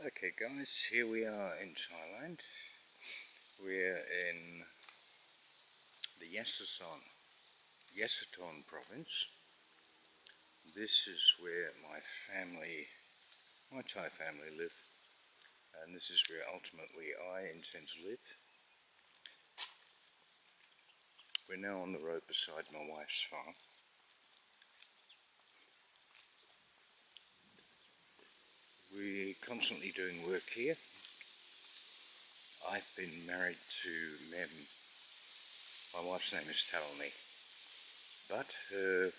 Okay guys, here we are in Thailand. We're in the Yasathon province. This is where my Thai family live, and this is where ultimately I intend to live. We're now on the road beside my wife's farm. We're constantly doing work here. I've been married to Mem. My wife's name is Talani, but her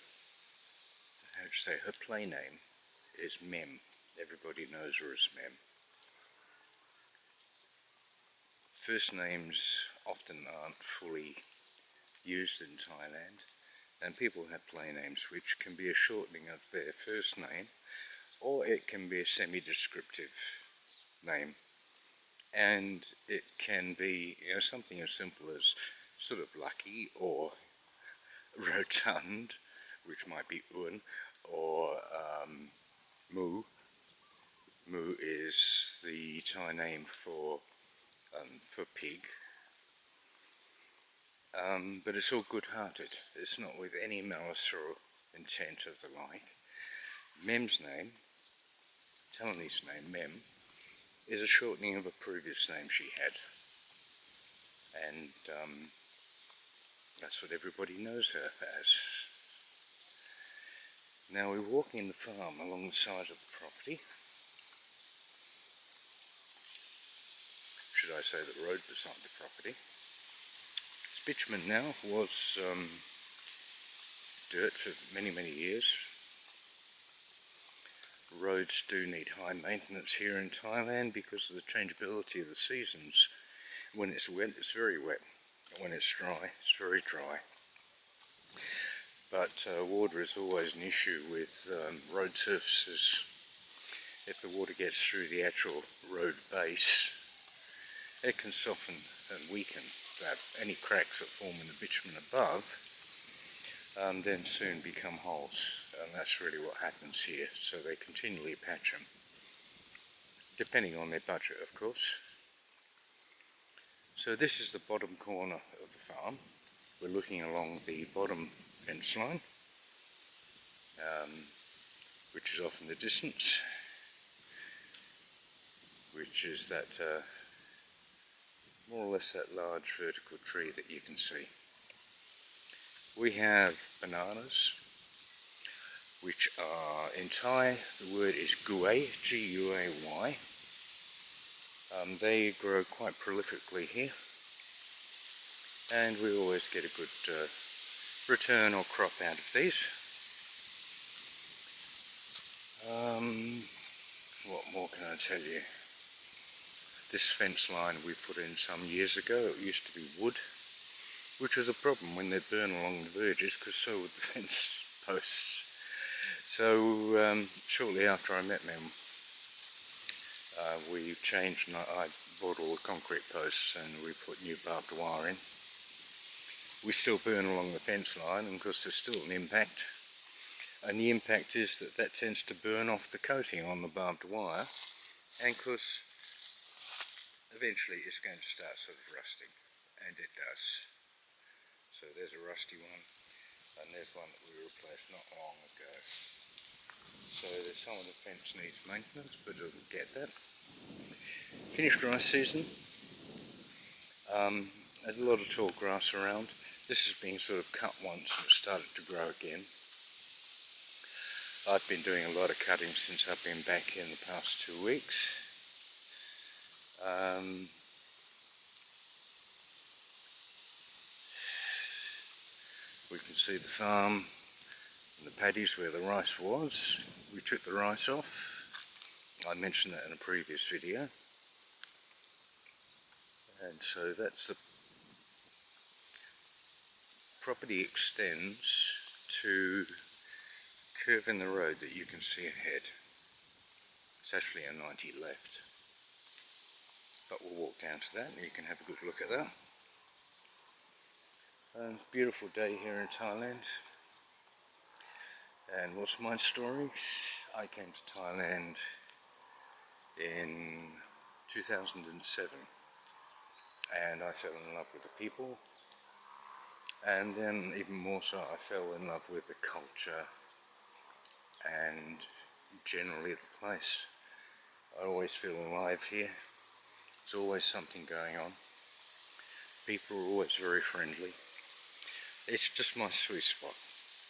play name is Mem. Everybody knows her as Mem. First names often aren't fully used in Thailand, and people have play names which can be a shortening of their first name, or it can be a semi-descriptive name, and it can be something as simple as sort of lucky or rotund, which might be un, or mu. Mu is the Thai name for pig. But it's all good-hearted. It's not with any malice or intent of the like. Mem's name, Talani's name, Mem, is a shortening of a previous name she had. And that's what everybody knows her as. Now we're walking the farm along the side of the property. Should I say the road beside the property. It's bitumen now, was dirt for many, many years. Roads do need high maintenance here in Thailand because of the changeability of the seasons. When it's wet, it's very wet. When it's dry, it's very dry. But water is always an issue with road surfaces. If the water gets through the actual road base, it can soften and weaken that. Any cracks that form in the bitumen above then soon become holes, and that's really what happens here. So they continually patch them, depending on their budget, of course. So this is the bottom corner of the farm. We're looking along the bottom fence line, which is off in the distance, which is that more or less that large vertical tree that you can see. We have bananas, which are, in Thai, the word is guay, G-U-A-Y. They grow quite prolifically here, and we always get a good return or crop out of these. What more can I tell you? This fence line we put in some years ago. It used to be wood, which was a problem when they'd burn along the verges, because so would the fence posts. So shortly after I met Mem, we changed, and I bought all the concrete posts and we put new barbed wire in. We still burn along the fence line, and of course there's still an impact, and the impact is that tends to burn off the coating on the barbed wire, and of course eventually it's going to start sort of rusting, and it does. So there's a rusty one, and there's one that we replaced not long ago. So there's some of the fence needs maintenance, but it'll get that. Finished dry season. There's a lot of tall grass around. This has been sort of cut once and it started to grow again. I've been doing a lot of cutting since I've been back here in the past 2 weeks. We can see the farm and the paddies where the rice was. We took the rice off. I mentioned that in a previous video. And so that's the property extends to curve in the road that you can see ahead. It's actually a 90 left. But we'll walk down to that and you can have a good look at that. It's a beautiful day here in Thailand. And what's my story? I came to Thailand in 2007, and I fell in love with the people, and then even more so I fell in love with the culture and generally the place. I always feel alive here. There's always something going on. People are always very friendly. It's just my sweet spot.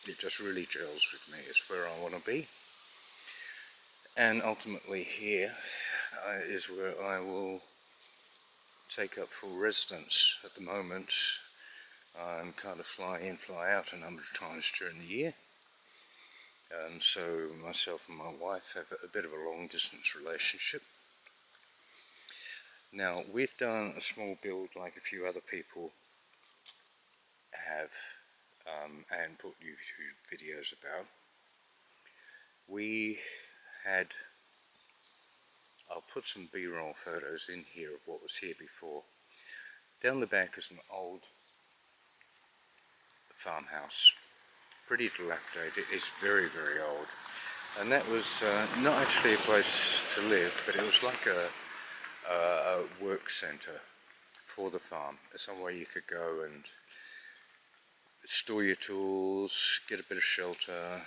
It just really gels with me. It's where I want to be. And ultimately here is where I will take up full residence. At the moment I'm kind of fly in, fly out a number of times during the year. And so myself and my wife have a bit of a long distance relationship. Now we've done a small build like a few other people have and put YouTube videos about. We had, I'll put some B-roll photos in here of what was here before. Down the back is an old farmhouse, pretty dilapidated. It's very, very old, and that was not actually a place to live, but it was like a work centre for the farm, somewhere you could go and store your tools, get a bit of shelter,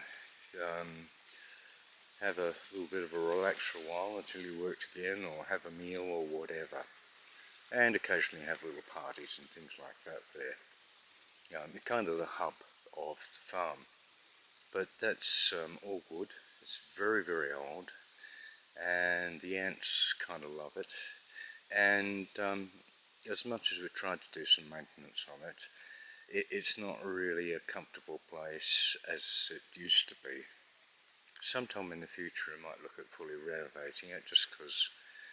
have a little bit of a relax for a while until you worked again, or have a meal or whatever, and occasionally have little parties and things like that there. Kind of the hub of the farm, but that's all good. It's very, very old, and the ants kind of love it, and as much as we tried to do some maintenance on it, it's not really a comfortable place as it used to be. Sometime in the future I might look at fully renovating it, just because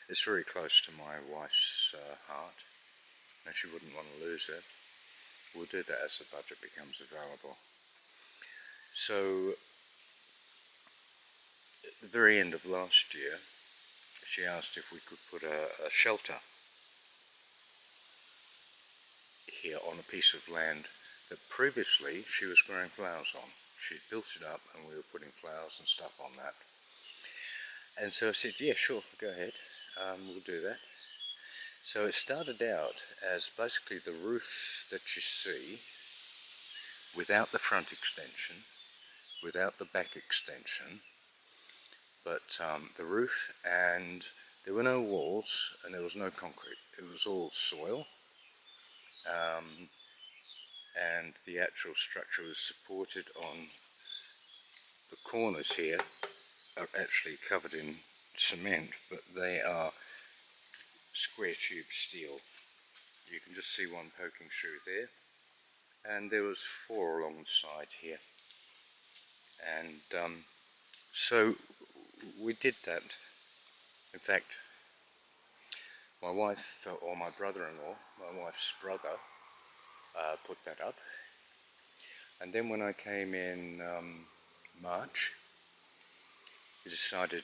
it's very close to my wife's heart and she wouldn't want to lose it. We'll do that as the budget becomes available. So at the very end of last year, she asked if we could put a shelter here on a piece of land that previously she was growing flowers on. She'd built it up and we were putting flowers and stuff on that. And so I said, yeah, sure, go ahead, we'll do that. So it started out as basically the roof that you see, without the front extension, without the back extension, but the roof, and there were no walls and there was no concrete. It was all soil, and the actual structure was supported on the corners here are actually covered in cement, but they are square tube steel. You can just see one poking through there, and there was 4 along the side here, and so we did that. In fact, my wife, or my brother-in-law, my wife's brother, put that up, and then when I came in March, we decided,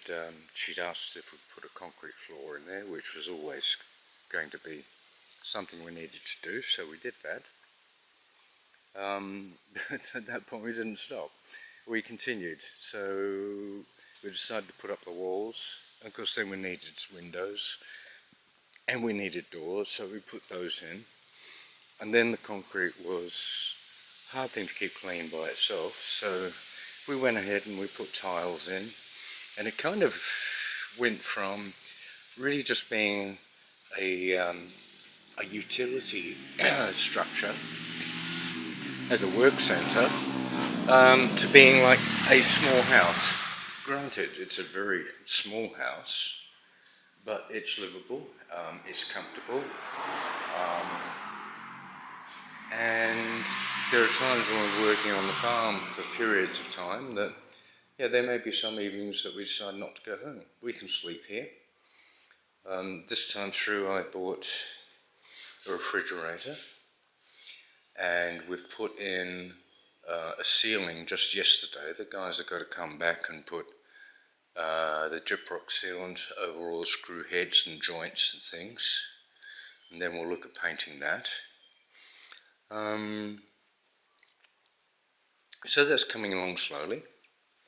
she'd asked if we could put a concrete floor in there, which was always going to be something we needed to do, so we did that. But at that point we didn't stop. We continued, so we decided to put up the walls, and of course then we needed windows and we needed doors, so we put those in. And then the concrete was a hard thing to keep clean by itself, so we went ahead and we put tiles in, and it kind of went from really just being a utility structure as a work centre, to being like a small house. Granted, it's a very small house, but it's livable, it's comfortable, and there are times when we're working on the farm for periods of time that, yeah, there may be some evenings that we decide not to go home. We can sleep here. This time through I bought a refrigerator, and we've put in a ceiling just yesterday. The guys have got to come back and put the gyprock sealant over all the screw heads and joints and things, and then we'll look at painting that. So that's coming along slowly.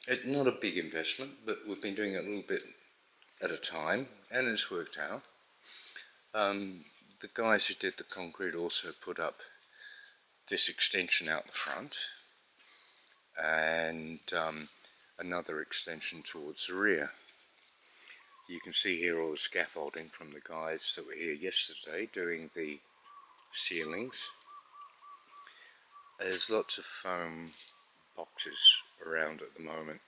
It's not a big investment, but we've been doing it a little bit at a time, and it's worked out. The guys who did the concrete also put up this extension out the front, and another extension towards the rear. You can see here all the scaffolding from the guys that were here yesterday doing the ceilings. There's lots of foam boxes around at the moment.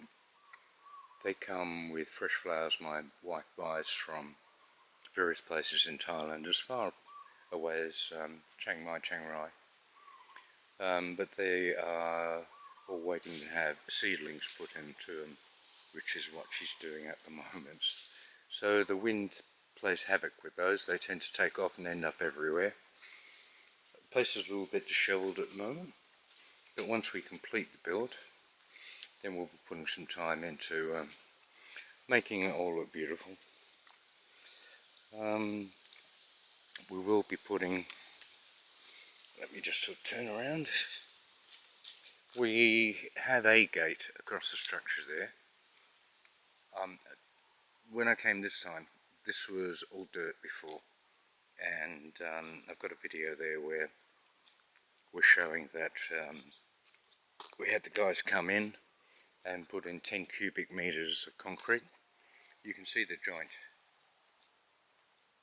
They come with fresh flowers my wife buys from various places in Thailand, as far away as Chiang Rai. But they are all waiting to have seedlings put into them, which is what she's doing at the moment. So the wind plays havoc with those. They tend to take off and end up everywhere. The place is a little bit dishevelled at the moment, but once we complete the build, then we'll be putting some time into making it all look beautiful. We will be putting, let me just sort of turn around. We have a gate across the structure there. When I came this time, this was all dirt before, and I've got a video there where we're showing that we had the guys come in and put in 10 cubic meters of concrete. You can see the joint,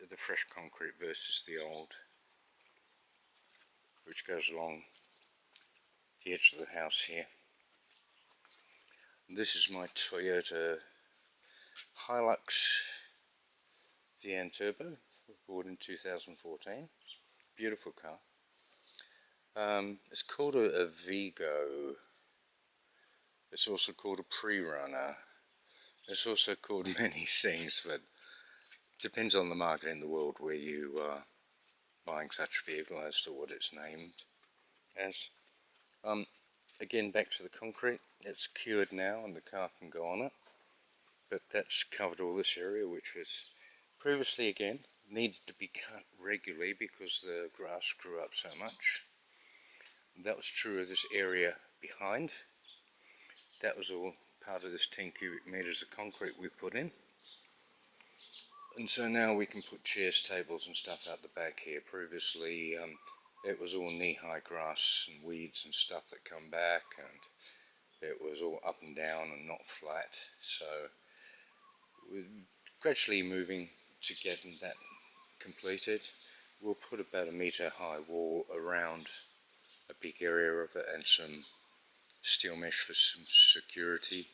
the fresh concrete versus the old, which goes along the edge of the house here. This is my Toyota Hilux VN Turbo, bought in 2014. Beautiful car. It's called a Vigo. It's also called a pre-runner. It's also called many things, but depends on the market in the world where you are buying such a vehicle as to what it's named as. Again, back to the concrete. It's cured now and the car can go on it, but that's covered all this area, which was previously, again, needed to be cut regularly because the grass grew up so much. That was true of this area behind. That was all part of this 10 cubic meters of concrete we put in. And so now we can put chairs, tables and stuff out the back here. Previously it was all knee-high grass and weeds and stuff that come back, and it was all up and down and not flat. So we're gradually moving to getting that completed. We'll put about a metre high wall around a big area of it and some steel mesh for some security,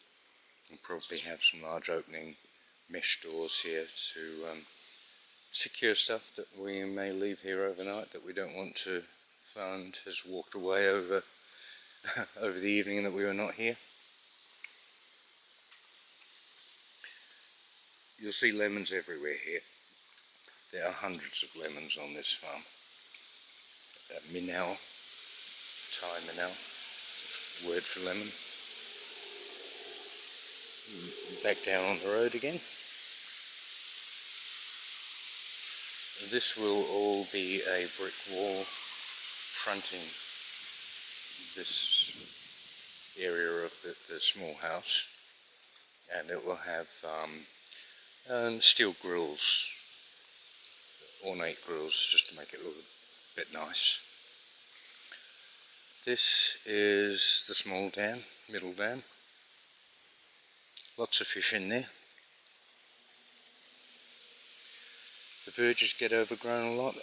and probably have some large opening mesh doors here to secure stuff that we may leave here overnight that we don't want to find has walked away over over the evening that we were not here. You'll see lemons everywhere here. There are hundreds of lemons on this farm. Minnow, Thai minnow, word for lemon. Back down on the road again. This will all be a brick wall fronting this area of the small house, and it will have steel grills, ornate grills, just to make it look a bit nice. This is the small dam, middle dam. Lots of fish in there. The verges get overgrown a lot,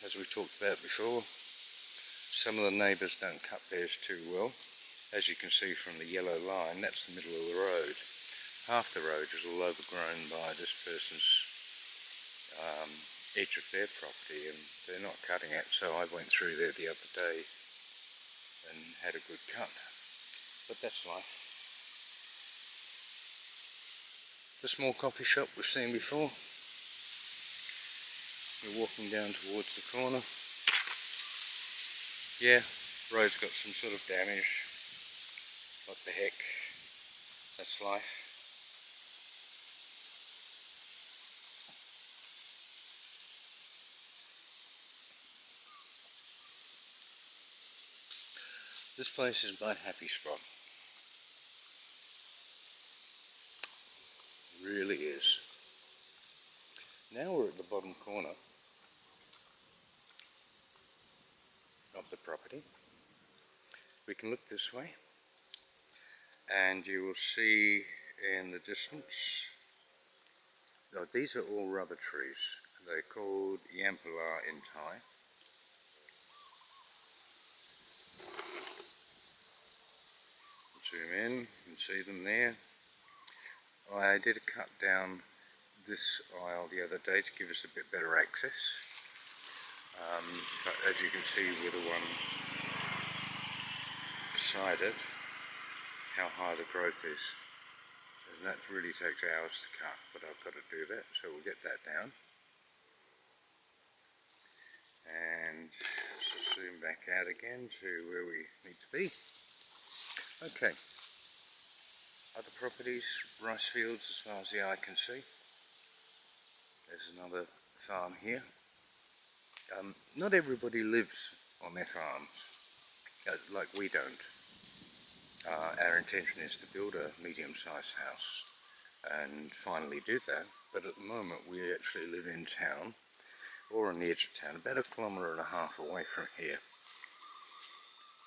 as we talked about before. Some of the neighbours don't cut theirs too well. As you can see from the yellow line, that's the middle of the road. Half the road is all overgrown by this person's edge of their property, and they're not cutting it. So I went through there the other day and had a good cut. But that's life. The small coffee shop we've seen before. We're walking down towards the corner. Yeah, road's got some sort of damage. What the heck? That's life. This place is my happy spot. It really is. Now we're at the bottom corner of the property. We can look this way and you will see in the distance, these are all rubber trees. They're called Yampala in Thai. Zoom in, you can see them there. I did a cut down this aisle the other day to give us a bit better access. But as you can see with the one beside it, how high the growth is. And that really takes hours to cut, but I've got to do that, so we'll get that down. And let's zoom back out again to where we need to be. Okay, other properties, rice fields as far as the eye can see. There's another farm here. Not everybody lives on their farms, like we don't. Our intention is to build a medium-sized house and finally do that, but at the moment we actually live in town, or on the edge of town, about 1.5 kilometres away from here.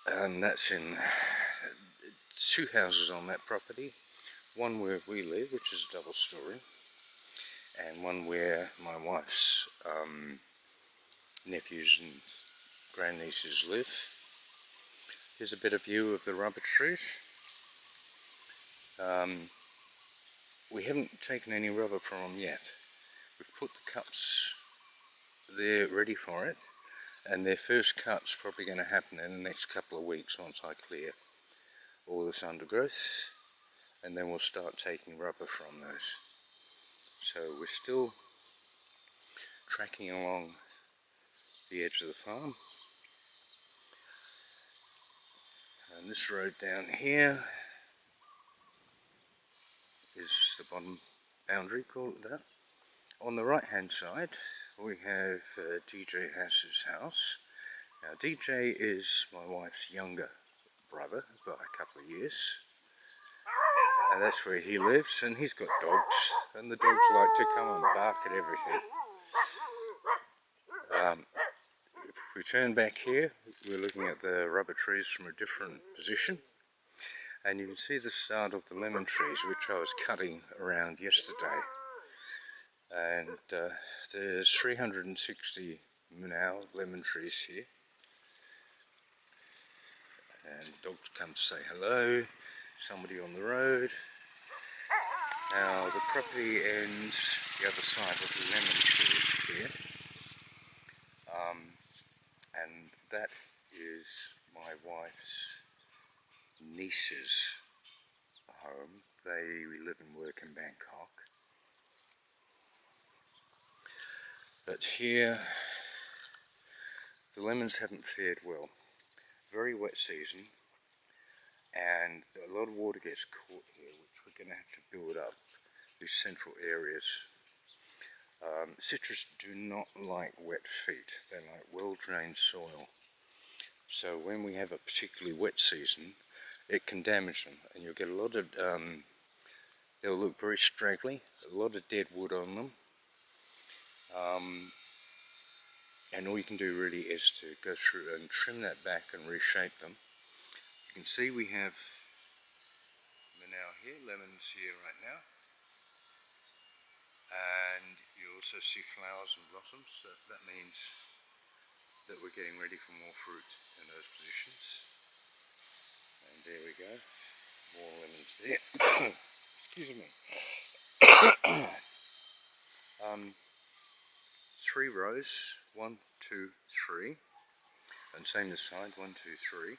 And that's in 2 houses on that property, one where we live, which is a double story, and one where my wife's nephews and grandnieces live. Here's a better view of the rubber trees. We haven't taken any rubber from them yet. We've put the cups there ready for it, and their first cut's probably going to happen in the next couple of weeks once I clear all this undergrowth, and then we'll start taking rubber from those. So we're still tracking along the edge of the farm, and this road down here is the bottom boundary, call it that. On the right hand side we have DJ House's house. Now DJ is my wife's younger brother by a couple of years, and that's where he lives, and he's got dogs, and the dogs like to come and bark at everything. If we turn back here, we're looking at the rubber trees from a different position, and you can see the start of the lemon trees, which I was cutting around yesterday. And there's 360 now lemon trees here, and dogs come to say hello, somebody on the road. Now the property ends the other side of the lemon trees here, and that is my wife's niece's home. They live and work in Bangkok. But here the lemons haven't fared well. Very wet season, and a lot of water gets caught here, which we're going to have to build up these central areas. Citrus do not like wet feet, they like well-drained soil. So when we have a particularly wet season, it can damage them, and you'll get a lot of, they'll look very straggly, a lot of dead wood on them. And all you can do really is to go through and trim that back and reshape them. You can see we have lemons here right now, and you also see flowers and blossoms, so that means that we're getting ready for more fruit in those positions. And there we go, more lemons there. Excuse me. 3 rows, 1, 2, 3, and same this side, 1, 2, 3.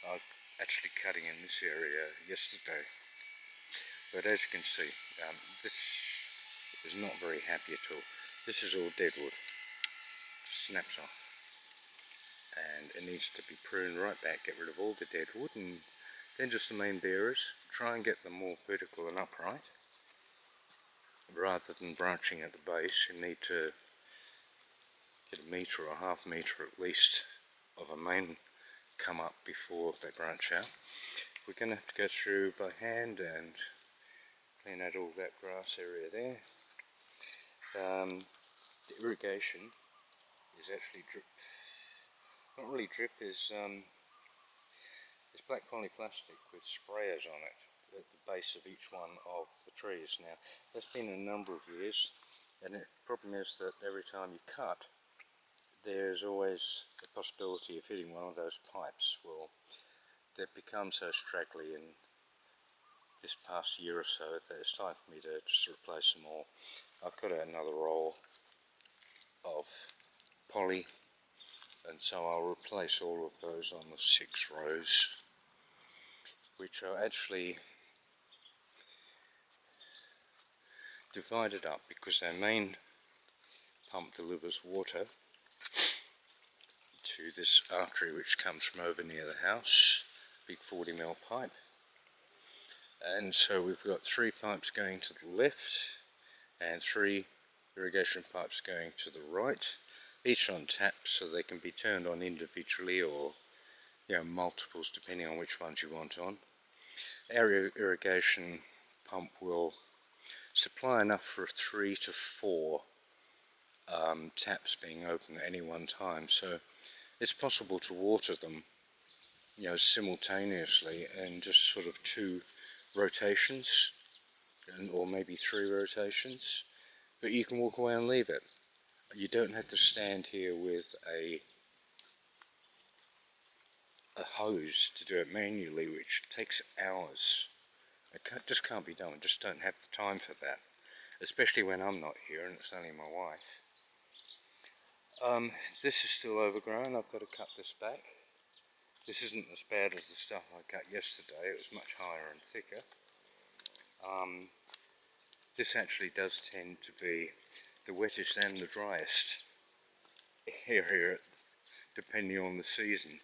I was actually cutting in this area yesterday, but as you can see, this is not very happy at all. This is all dead wood, just snaps off, and it needs to be pruned right back, get rid of all the dead wood, and then just the main bearers. Try and get them more vertical and upright, rather than branching at the base. You need to get 1 metre or 1/2 metre at least of a main come up before they branch out. We're going to have to go through by hand and clean out all that grass area there. The irrigation is actually drip, not really drip, is black polyplastic with sprayers on it at the base of each one of the trees. Now that's been a number of years, and the problem is that every time you cut, there's always the possibility of hitting one of those pipes. Well, they've become so straggly in this past year or so that it's time for me to just replace them all. I've got another roll of poly, and so I'll replace all of those on the 6 rows, which are actually divided up because our main pump delivers water to this artery which comes from over near the house, big 40mm pipe. And so we've got 3 pipes going to the left and 3 irrigation pipes going to the right, each on tap, so they can be turned on individually or, you know, multiples depending on which ones you want on. Our irrigation pump will supply enough for 3 to 4 taps being open at any one time, so it's possible to water them, you know, simultaneously in just sort of 2 rotations, or maybe 3 rotations, but you can walk away and leave it. You don't have to stand here with a hose to do it manually, which takes hours. It just can't be done. I just don't have the time for that, especially when I'm not here and it's only my wife. This is still overgrown. I've got to cut this back. This isn't as bad as the stuff I cut yesterday. It was much higher and thicker. This actually does tend to be the wettest and the driest area depending on the season.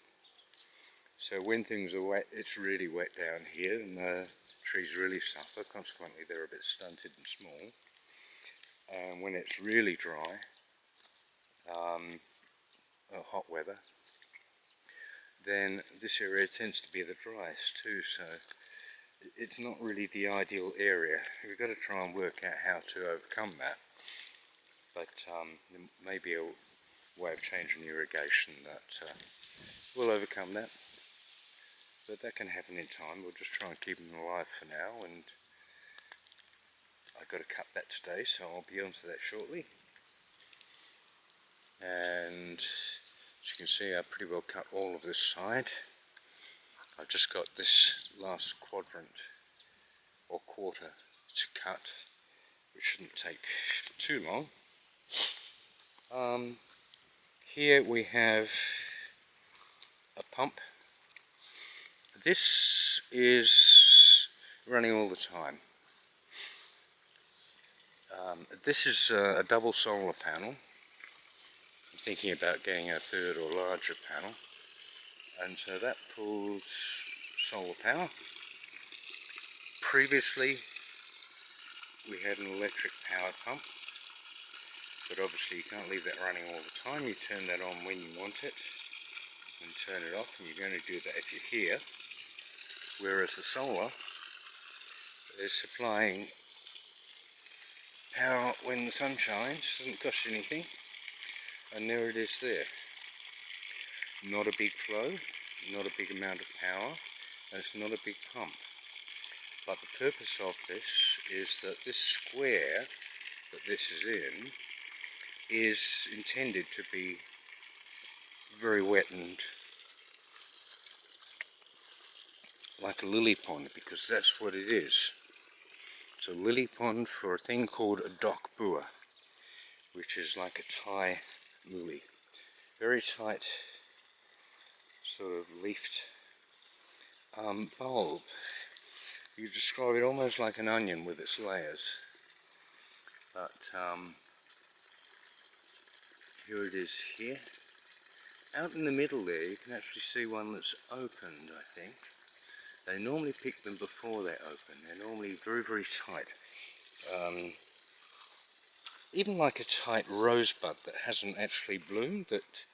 So when things are wet, it's really wet down here and the trees really suffer. Consequently, they're a bit stunted and small. And when it's really dry, hot weather, then this area tends to be the driest too, so it's not really the ideal area. We've got to try and work out how to overcome that, but there may be a way of changing the irrigation that will overcome that, but that can happen in time. We'll just try and keep them alive for now, and I've got to cut that today, so I'll be onto that shortly. And as you can see, I've pretty well cut all of this side. I've just got this last quadrant or quarter to cut, which shouldn't take too long. Here we have a pump. This is running all the time. This is a double solar panel. I'm thinking about getting a 3rd or larger panel, and so that pulls solar power. Previously we had an electric power pump, but obviously you can't leave that running all the time. You turn that on when you want it and turn it off, and you're going to do that if you're here, whereas the solar is supplying power when the sun shines. Doesn't cost you anything, and there it is there. Not a big flow, not a big amount of power, and it's not a big pump. But the purpose of this is that this square that this is in is intended to be very wet and like a lily pond, because that's what it is. It's a lily pond for a thing called a dock bua, which is like a Thai lily. Very tight, sort of leafed bulb. You describe it almost like an onion with its layers. But here it is here. Out in the middle there you can actually see one that's opened, I think. They normally pick them before they're open. They're normally very, very tight. Even like a tight rosebud that hasn't actually bloomed, that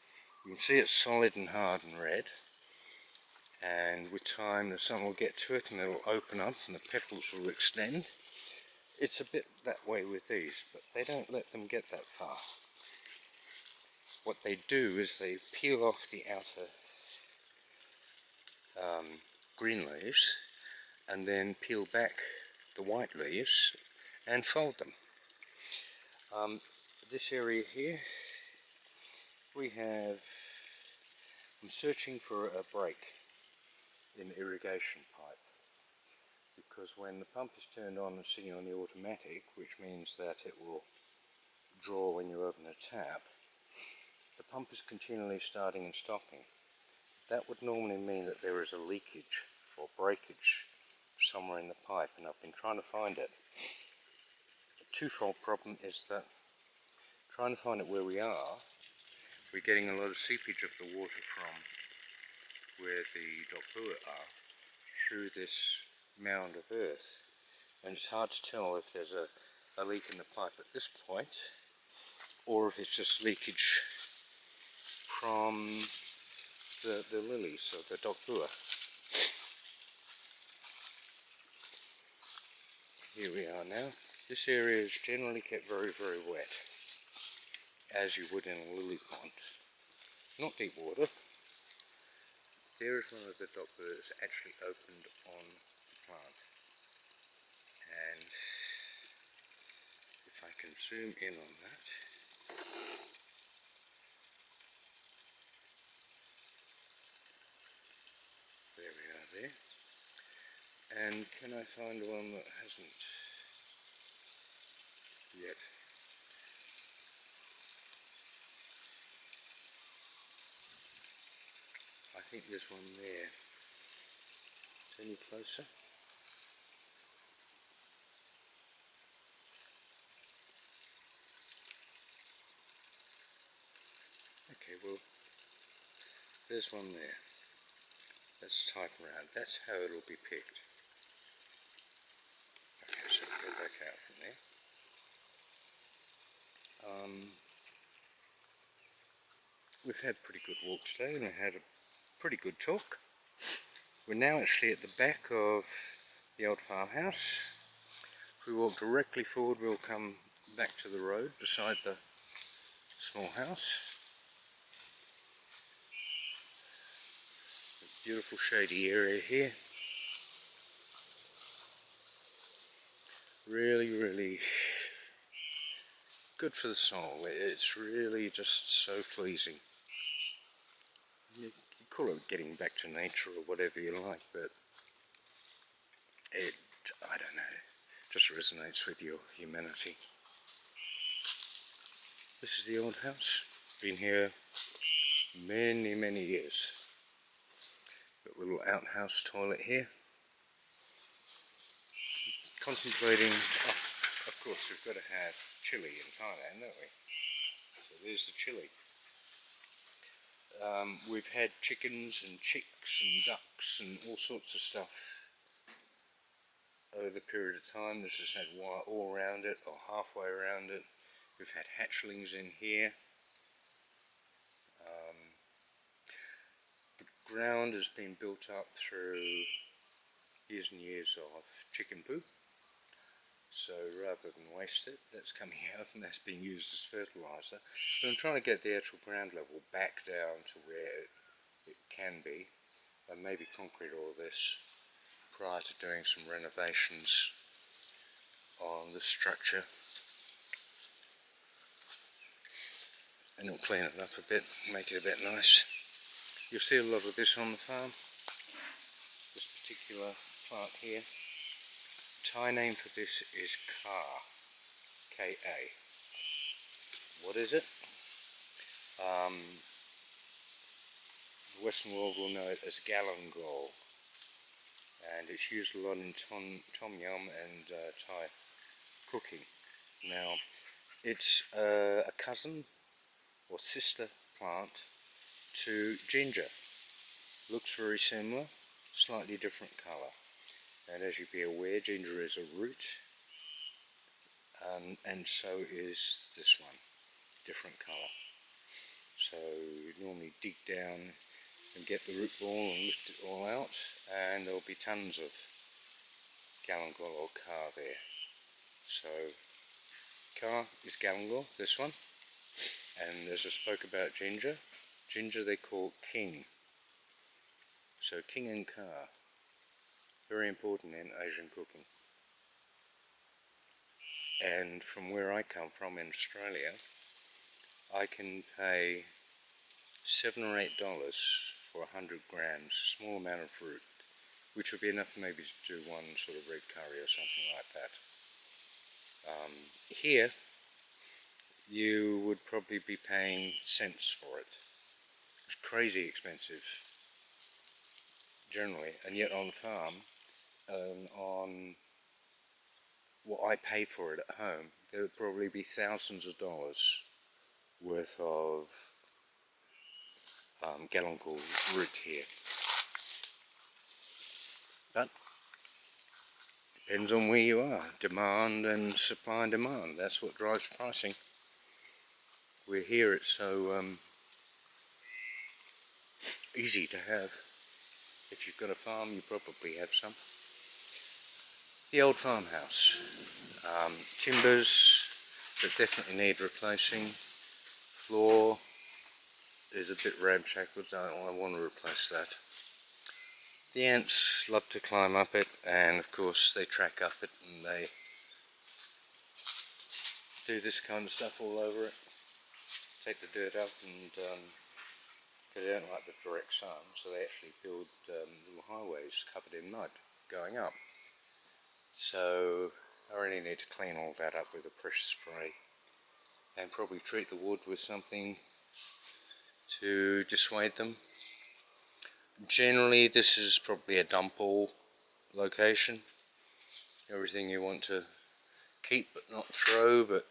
you can see it's solid and hard and red. And with time the sun will get to it and it'll open up and the petals will extend. it's a bit that way with these, but they don't let them get that far. What they do is they peel off the outer green leaves and then peel back the white leaves and fold them. This area here, I'm searching for a break in the irrigation pipe, because when the pump is turned on and sitting on the automatic, which means that it will draw when you open the tap, the pump is continually starting and stopping. That would normally mean that there is a leakage or breakage somewhere in the pipe, and I've been trying to find it. The twofold problem is that trying to find it where we are, we're getting a lot of seepage of the water from where the dokbua are through this mound of earth, and it's hard to tell if there's a leak in the pipe at this point or if it's just leakage from the lilies of the dokbua. Here we are now. This area is generally kept very, very wet, as you would in a lily pond. Not deep water. There is one of the dokbuas actually opened on the plant, and if I can zoom in on that, there we are there. And can I find one that hasn't yet? I think there's one there. Is any closer? Okay, well, there's one there. Let's type around. That's how it'll be picked. Okay, so go back out from there. We've had pretty good walks today, and I had a pretty good talk. We're now actually at the back of the old farmhouse. If we walk directly forward, we'll come back to the road beside the small house. A beautiful shady area here. Really, really good for the soul. It's really just so pleasing. You call it getting back to nature or whatever you like, but it, I don't know, just resonates with your humanity. This is the old house. Been here many, many years. Got a little outhouse toilet here. Contemplating, of course we've got to have chili in Thailand, don't we? So there's the chili. We've had chickens and chicks and ducks and all sorts of stuff over the period of time. This has had wire all around it or halfway around it. We've had hatchlings in here. The ground has been built up through years and years of chicken poo. So rather than waste it, that's coming out and that's being used as fertiliser. But I'm trying to get the actual ground level back down to where it can be, and maybe concrete all this prior to doing some renovations on the structure. And it'll clean it up a bit, make it a bit nice. You'll see a lot of this on the farm. This particular plant here. Thai name for this is Ka, K-A. What is it? The Western world will know it as Galangal, and it's used a lot in tom yum and Thai cooking. Now, it's a cousin or sister plant to ginger. Looks very similar, slightly different colour. And as you'd be aware, ginger is a root, and so is this one, different colour. So you normally dig down and get the root ball and lift it all out, and there'll be tons of galangal or car there. So Ka is Galangal, this one, and as I spoke about ginger they call king. So king and Ka, very important in Asian cooking. And from where I come from in Australia, I can pay $7 or $8 for 100 grams, small amount of fruit, which would be enough maybe to do one sort of red curry or something like that. Here, you would probably be paying cents for it. It's crazy expensive, generally, and yet on the farm, on what I pay for it at home, there would probably be thousands of dollars worth of Galangal root here. But depends on where you are. Demand and supply and demand, that's what drives pricing. We're here, it's so easy to have. If you've got a farm, you probably have some. The old farmhouse. Timbers that definitely need replacing. Floor is a bit ramshackle, I want to replace that. The ants love to climb up it, and of course they track up it and they do this kind of stuff all over it. Take the dirt up, and they don't like the direct sun, so they actually build little highways covered in mud going up. So I really need to clean all that up with a pressure spray and probably treat the wood with something to dissuade them. Generally this is probably a dump all location. Everything you want to keep but not throw, but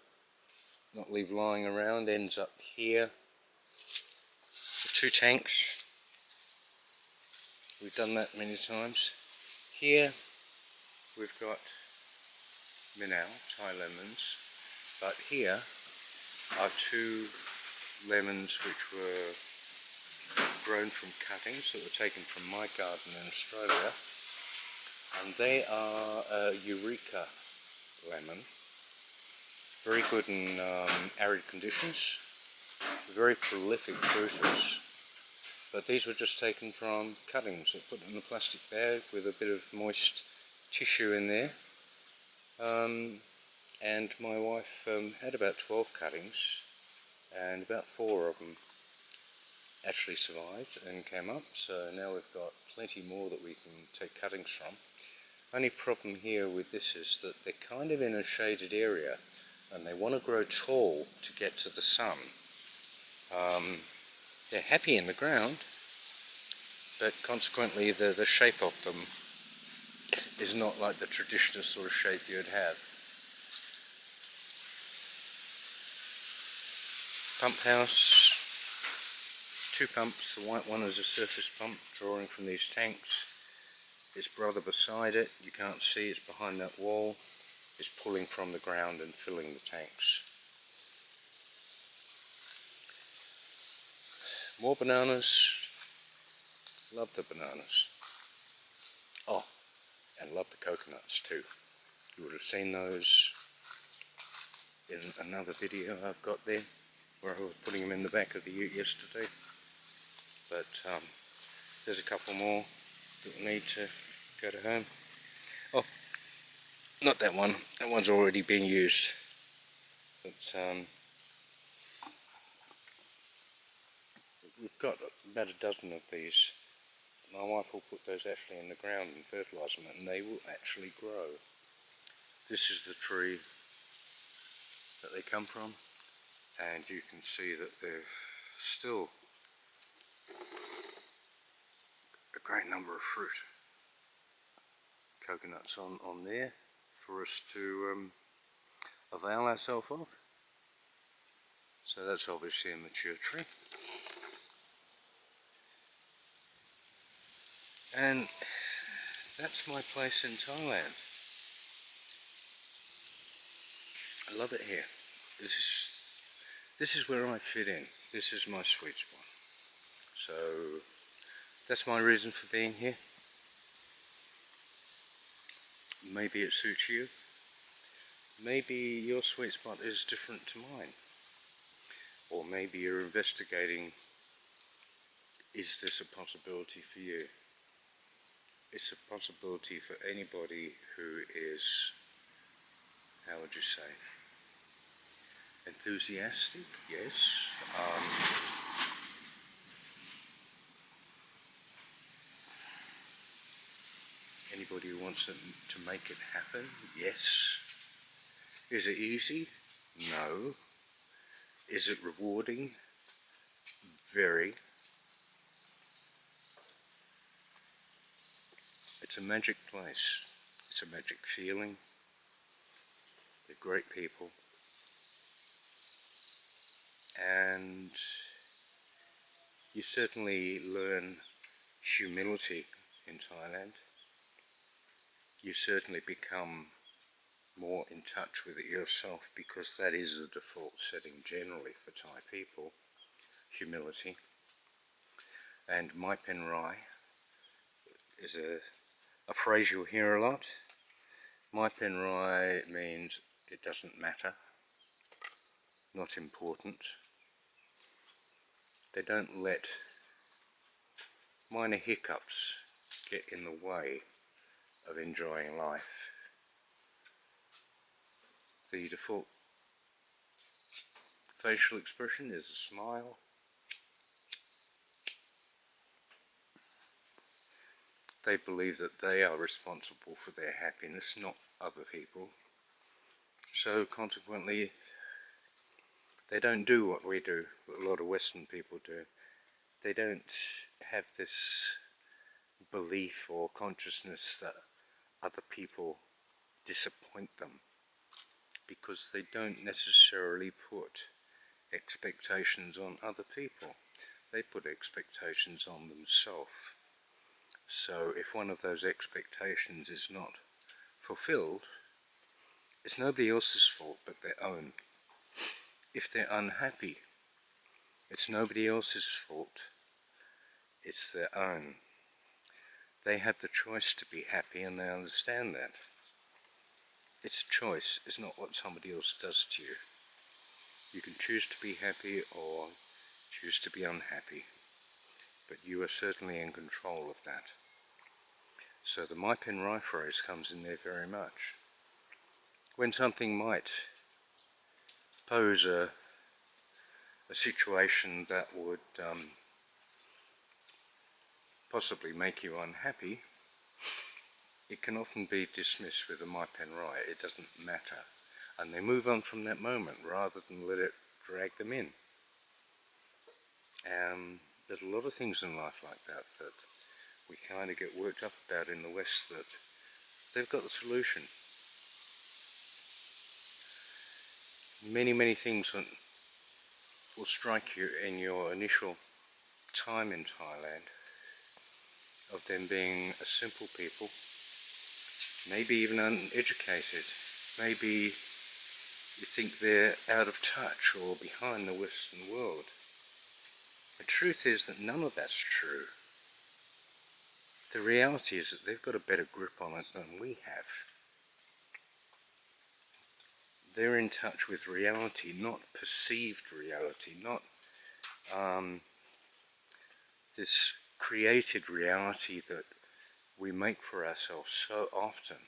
not leave lying around, ends up here. The 2 tanks, we've done that many times. Here we've got Minnow, Thai lemons, but here are 2 lemons which were grown from cuttings that were taken from my garden in Australia, and they are a Eureka lemon, very good in arid conditions, very prolific fruiters, but these were just taken from cuttings that put in a plastic bag with a bit of moist tissue in there, and my wife had about 12 cuttings, and about 4 of them actually survived and came up, so now we've got plenty more that we can take cuttings from. Only problem here with this is that they're kind of in a shaded area and they want to grow tall to get to the sun. They're happy in the ground, but consequently the shape of them is not like the traditional sort of shape you'd have. Pump house, 2 pumps. The white one is a surface pump drawing from these tanks. Its brother beside it, you can't see, it's behind that wall, is pulling from the ground and filling the tanks. More bananas. Love the bananas. Oh, and love the coconuts too. You would have seen those in another video I've got there, where I was putting them in the back of the ute yesterday. But there's a couple more that need to go to home. Oh, not that one. That one's already been used. But we've got about a dozen of these. My wife will put those actually in the ground and fertilise them, and they will actually grow. This is the tree that they come from, and you can see that they've still a great number of fruit. Coconuts on there for us to avail ourselves of. So that's obviously a mature tree. And that's my place in Thailand. I love it here. This is where I fit in. This is my sweet spot. So that's my reason for being here. Maybe it suits you. Maybe your sweet spot is different to mine, or maybe you're investigating, is this a possibility for you? It's a possibility for anybody who is, how would you say, enthusiastic, yes. Anybody who wants to make it happen, yes. Is it easy? No. Is it rewarding? Very. It's a magic place. It's a magic feeling. They're great people. And you certainly learn humility in Thailand. You certainly become more in touch with it yourself, because that is the default setting generally for Thai people, humility. And Mai Pen Rai is a phrase you'll hear a lot. Mai Pen Rai means it doesn't matter, not important. They don't let minor hiccups get in the way of enjoying life. The default facial expression is a smile. They believe that they are responsible for their happiness, not other people. So consequently, they don't do what we do, what a lot of Western people do. They don't have this belief or consciousness that other people disappoint them, because they don't necessarily put expectations on other people. They put expectations on themselves. So if one of those expectations is not fulfilled, it's nobody else's fault but their own. If they're unhappy, it's nobody else's fault, it's their own. They have the choice to be happy, and they understand that. It's a choice, it's not what somebody else does to you. You can choose to be happy or choose to be unhappy, but you are certainly in control of that. So the Mai Pen Rai phrase comes in there very much. When something might pose a situation that would possibly make you unhappy, it can often be dismissed with a Mai Pen Rai. It doesn't matter. And they move on from that moment rather than let it drag them in. There's a lot of things in life like that that we kind of get worked up about in the West, that they've got the solution. Many things will strike you in your initial time in Thailand, of them being a simple people, maybe even uneducated. Maybe you think they're out of touch or behind the Western world. The truth is that none of that's true. The reality is that they've got a better grip on it than we have. They're in touch with reality, not perceived reality, not this created reality that we make for ourselves so often.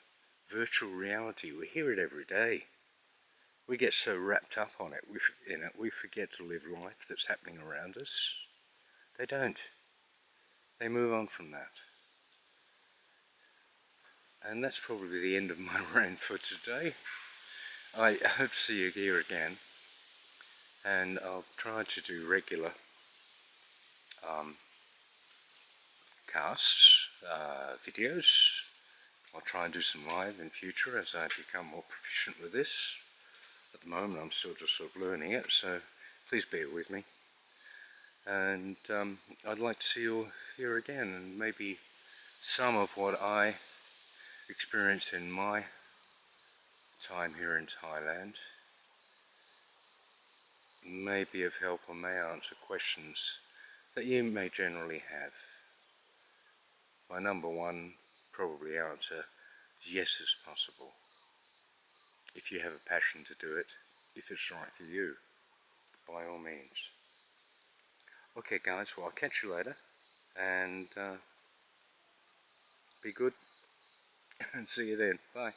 Virtual reality, we hear it every day. We get so wrapped up on it, we forget to live life that's happening around us. They don't. They move on from that. And that's probably the end of my rant for today. I hope to see you here again, and I'll try to do regular casts, videos. I'll try and do some live in future as I become more proficient with this. At the moment I'm still just sort of learning it, so please bear with me. And I'd like to see you here again, and maybe some of what I experienced in my time here in Thailand may be of help, or may answer questions that you may generally have. My number one probably answer is yes, it's possible. if you have a passion to do it, if it's right for you, by all means. Okay guys, well I'll catch you later, and be good, and see you then. Bye.